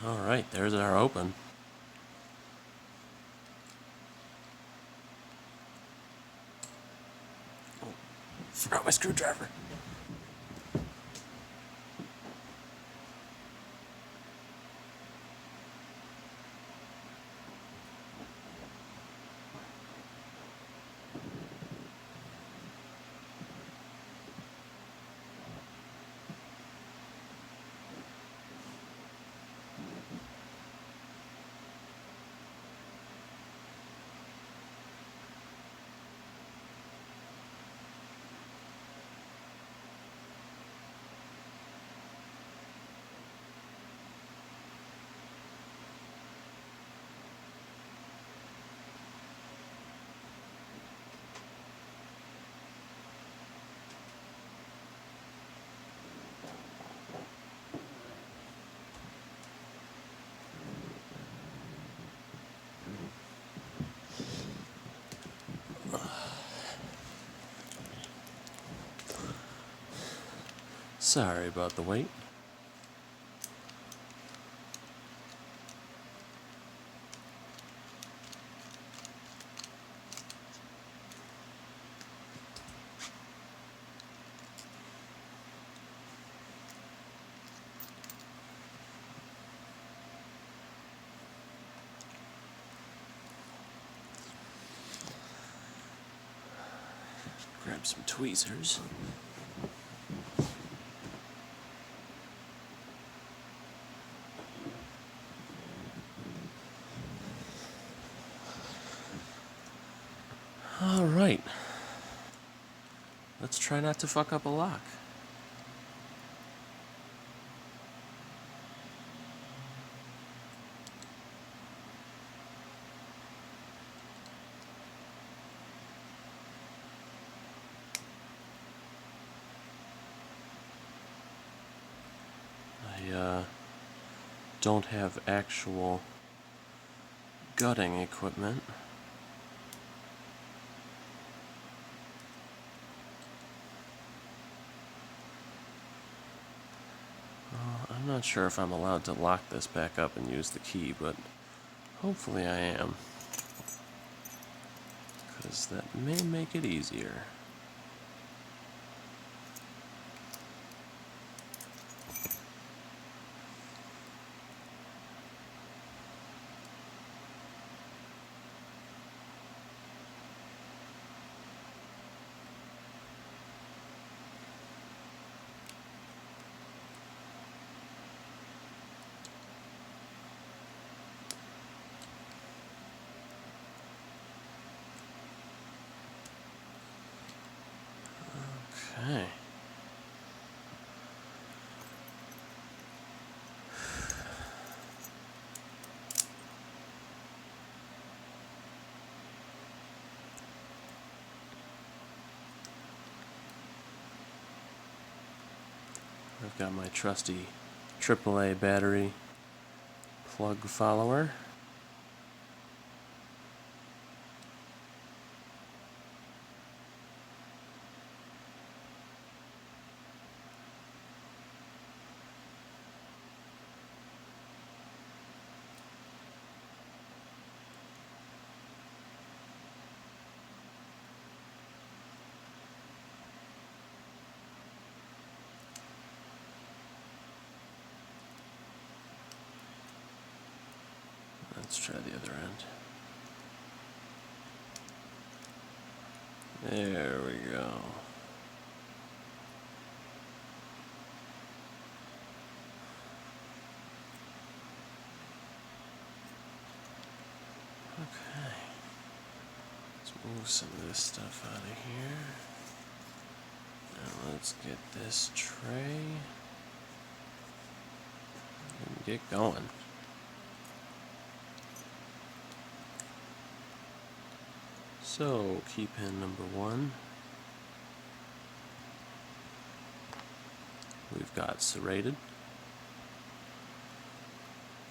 Alright, there's our open. Oh, forgot my screwdriver. Sorry about the wait. Grab some tweezers. Alright. Let's try not to fuck up a lock. I don't have actual gutting equipment. I'm not sure if I'm allowed to lock this back up and use the key, but hopefully I am, because that may make it easier. Okay. I've got my trusty AAA battery plug follower. Let's try the other end. There we go. Okay. Let's move some of this stuff out of here. Now let's get this tray and get going. So, key pin number 1. We've got serrated.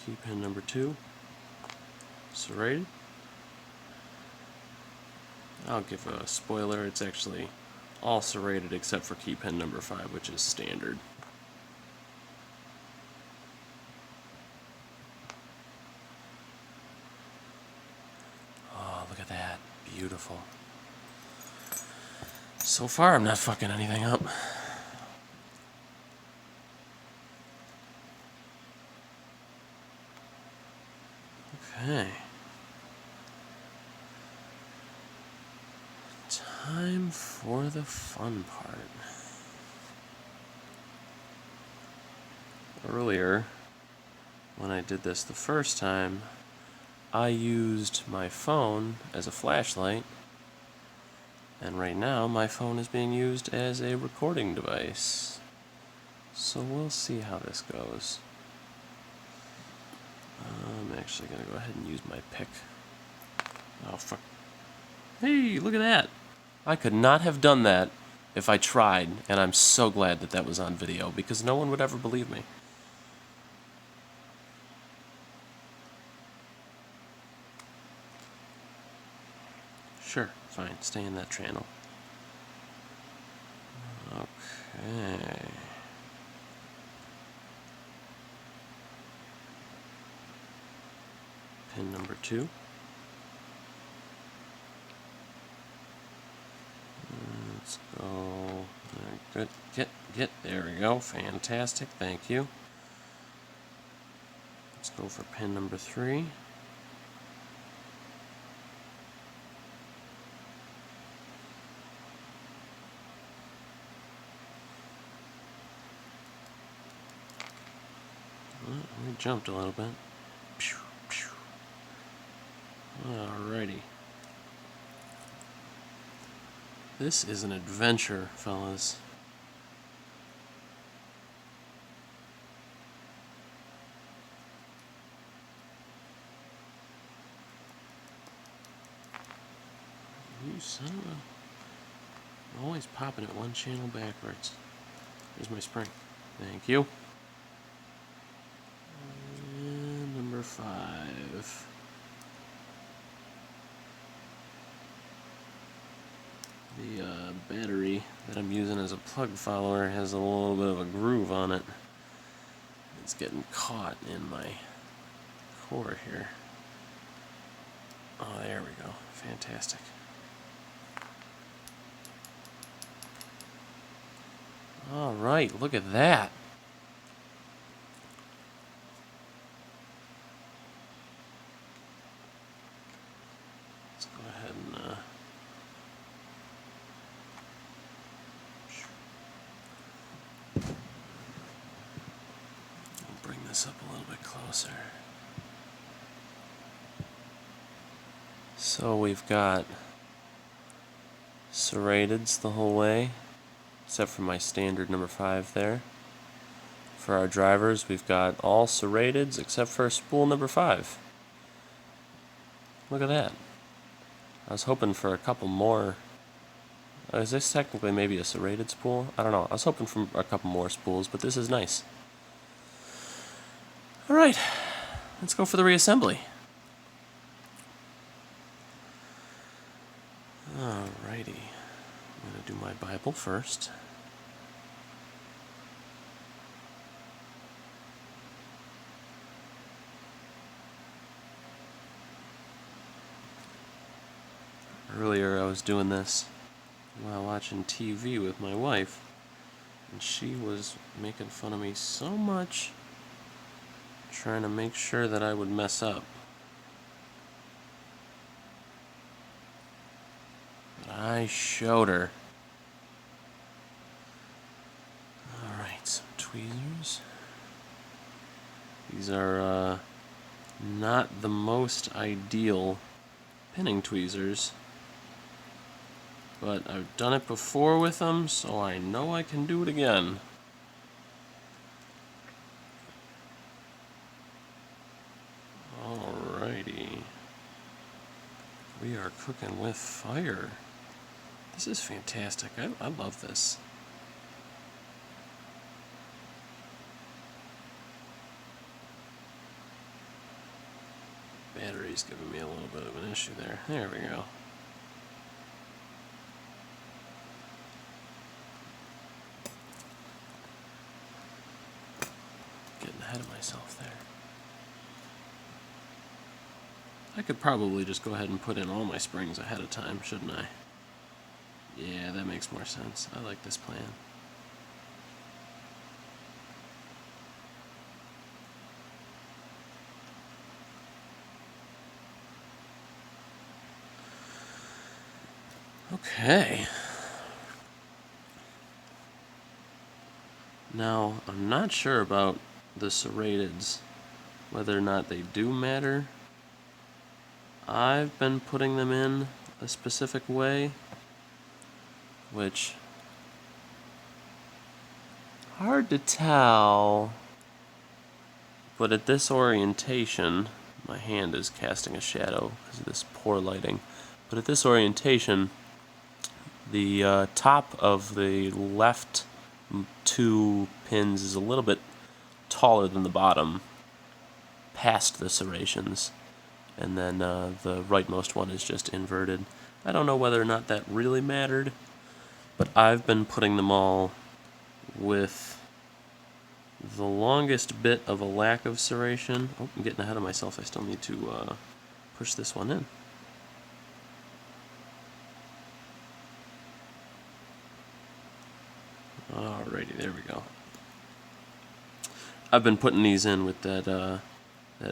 Key pin number 2. Serrated. I'll give a spoiler, it's actually all serrated except for key pin number 5, which is standard. beautiful. So far, I'm not fucking anything up. Okay. Time for the fun part. Earlier, when I did this the first time, I used my phone as a flashlight, and right now my phone is being used as a recording device. So we'll see how this goes. I'm actually going to go ahead and use my pick. Oh, fuck. Hey, look at that. I could not have done that if I tried, and I'm so glad that that was on video, because no one would ever believe me. Sure, fine, stay in that channel. Okay. Pin number 2. Let's go. Good. Get. There we go. Fantastic. Thank you. Let's go for pin number 3. We jumped a little bit. Alrighty. This is an adventure, fellas. You son of a... I'm always popping it one channel backwards. Here's my spring. Thank you. And number 5. The battery that I'm using as a plug follower has a little bit of a groove on it. It's getting caught in my core here. Oh, there we go. Fantastic. Alright, look at that. Let's go ahead and bring this up a little bit closer. So we've got serrateds the whole way, except for my standard number 5 there. For our drivers, we've got all serrateds except for spool number 5. Look at that. I was hoping for a couple more. Is this technically maybe a serrated spool? I don't know. I was hoping for a couple more spools, but this is nice. Alright, let's go for the reassembly. Alrighty. I'm going to do my Bible first. Earlier I was doing this while watching TV with my wife, and she was making fun of me so much, trying to make sure that I would mess up. But I showed her. Alright, some tweezers. These are not the most ideal pinning tweezers, but I've done it before with them, so I know I can do it again. Alrighty. We are cooking with fire. This is fantastic. I love this. Battery's giving me a little bit of an issue there. There we go. Getting ahead of myself there. I could probably just go ahead and put in all my springs ahead of time, shouldn't I? Yeah, that makes more sense. I like this plan. Okay. Now, I'm not sure about the serrateds, whether or not they do matter. I've been putting them in a specific way, which hard to tell, but at this orientation, my hand is casting a shadow because of this poor lighting, but at this orientation, the top of the left two pins is a little bit taller than the bottom, past the serrations, and then the rightmost one is just inverted. I don't know whether or not that really mattered, but I've been putting them all with the longest bit of a lack of serration. Oh, I'm getting ahead of myself. I still need to push this one in. Alrighty, there we go. I've been putting these in with that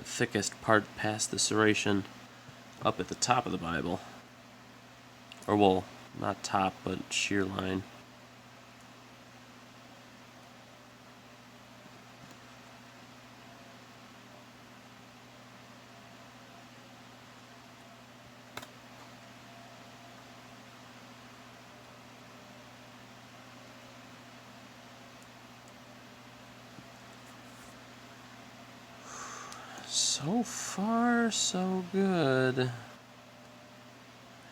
thickest part past the serration up at the top of the Bible. Or, well, not top, but shear line. So far, so good.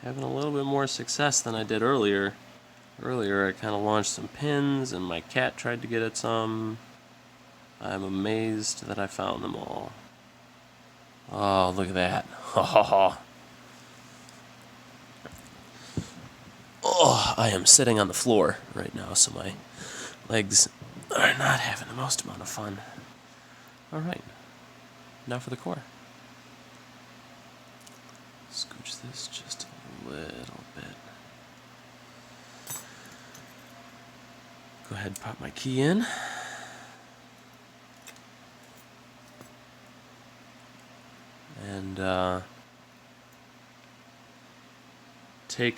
Having a little bit more success than I did earlier. Earlier, I kind of launched some pins, and my cat tried to get at some. I'm amazed that I found them all. Oh, look at that. Oh, I am sitting on the floor right now, so my legs are not having the most amount of fun. Alright, now for the core. Scooch this just a little bit. Go ahead and pop my key in. And take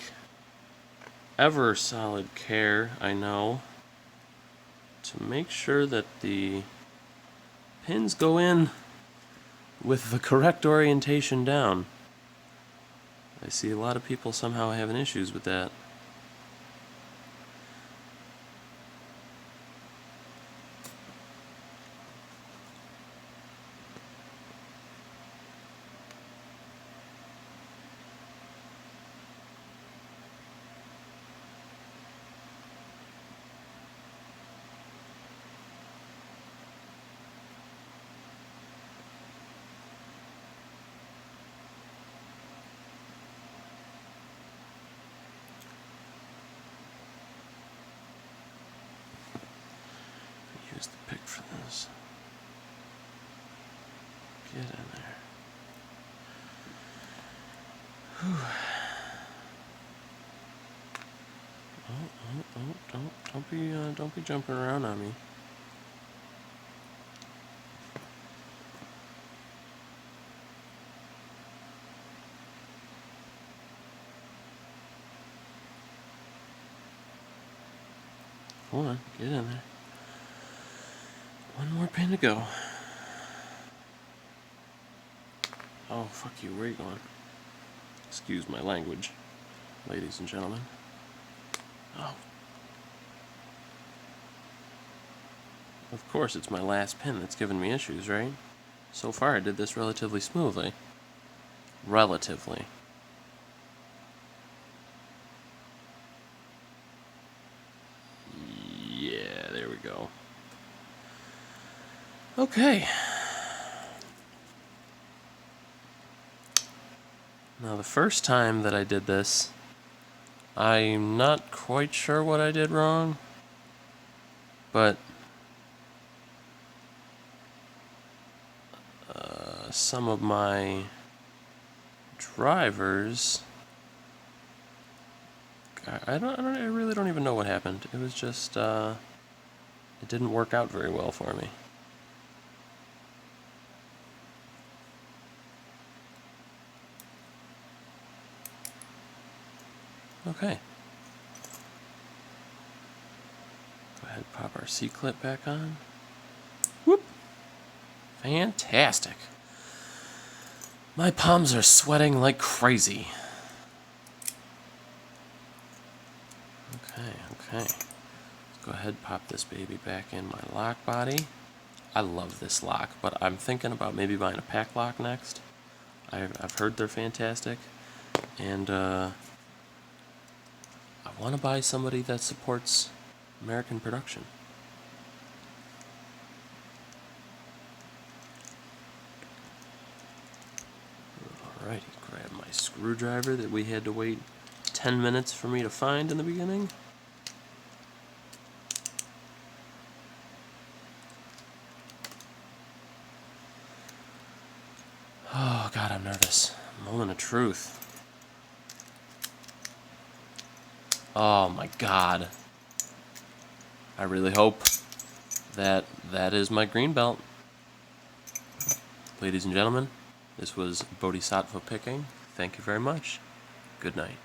ever solid care, I know, to make sure that the pins go in with the correct orientation down. I see a lot of people somehow having issues with that. Use the pick for this. Get in there. Whew. Oh, don't be jumping around on me. Hold on, get in there. One more pin to go. Oh, fuck you, where are you going? Excuse my language, ladies and gentlemen. Oh. Of course, it's my last pin that's giving me issues, right? So far, I did this relatively smoothly. Relatively. Yeah, there we go. Okay. Now, the first time that I did this, I'm not quite sure what I did wrong, but some of my drivers, I really don't even know what happened. It was just, it didn't work out very well for me. Okay. Go ahead and pop our C-clip back on. Whoop! Fantastic. My palms are sweating like crazy. Okay. Let's go ahead and pop this baby back in my lock body. I love this lock, but I'm thinking about maybe buying a pack lock next. I've heard they're fantastic, and I want to buy somebody that supports American production. Alrighty, grab my screwdriver that we had to wait 10 minutes for me to find in the beginning. Oh God, I'm nervous. Moment of truth. Oh my God. I really hope that is my green belt. Ladies and gentlemen, this was Bodhisattva picking. Thank you very much. Good night.